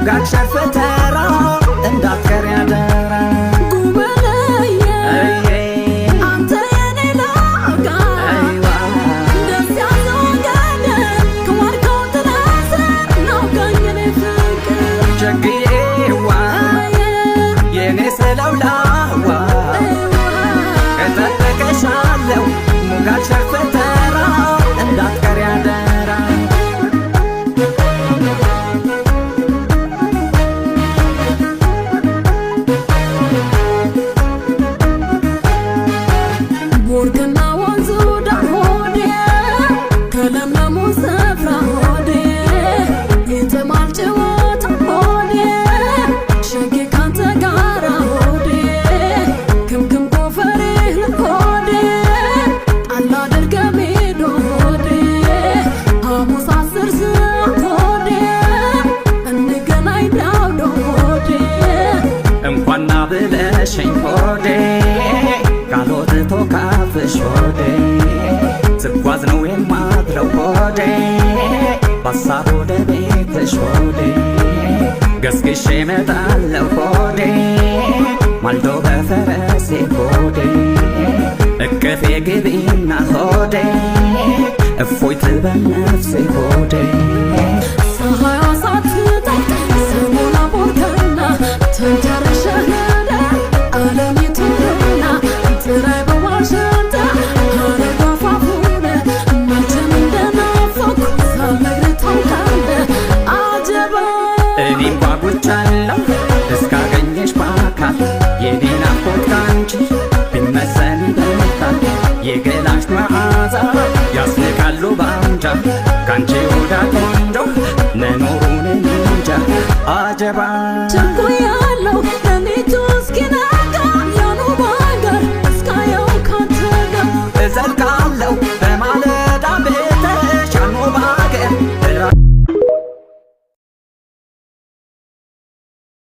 ሞጋት ሸርፈተራ እንዳትቀር ያደራ ጉበለየ አንተ የኔ ላጋ ደስ ያዘወገነ ከዋርካው ጥላስር ናውጋኝ የኔ ፍቅር ጀግዬዋ የኔ ሰለውላዋ እጠብቅሻለሁ ሞጋት ሸርፈተራ እንዳትቀር ያደራ ቦርግና ወንዙ ዳር ሆዴ ከለምለሙ ስፍራ ሆዴ የተማር ጭዋታ ሆዴ ሸጌ ካንተ ጋራ ሆዴ ክምክም ጎፈሬ ሆዴ ጣል አድርገህ ሜዶ ሆዴ ሐሙስ 10 ሰዓት ሆዴ እንገናኝ ዳውዶ ሆዴ እንኳን ና ብለሽኝ ሆዴ ካልወጥቶ ካፍሽ ሆዴ ስጓዝ ነው የማድረው ሆዴ በሀሳብ ወደ ቤትሽ ሆዴ ገስግሼ እመጣለሁ ሆዴ ማልዶ በፈረሴ ሆዴ እቅፌ ግቢና ሆዴ እፎይ ትበል ነፍሴ ሆዴ ፀሐይዋ ሳትጠልቅ ሰሞና ቦርከና ተንተርሸህ ሄደ ዓለሚቱና ጥራይ በዋሽንታ ሀረግ አፋፉነ መቼም እንደናፈኩ ሳልነግርህ ታውቃለህ አጀባ እኔም ጓጉቻለሁ እስካገኘሽ በአካል የኔ ናፍቆት ካንቺ ቢመዘን ይበልጣል የገላሽ መዓዛ ያስንቃሉ ባንጃ ካንቺ ወዳ ቆንጆ መኖሩን እንጃ አጀባ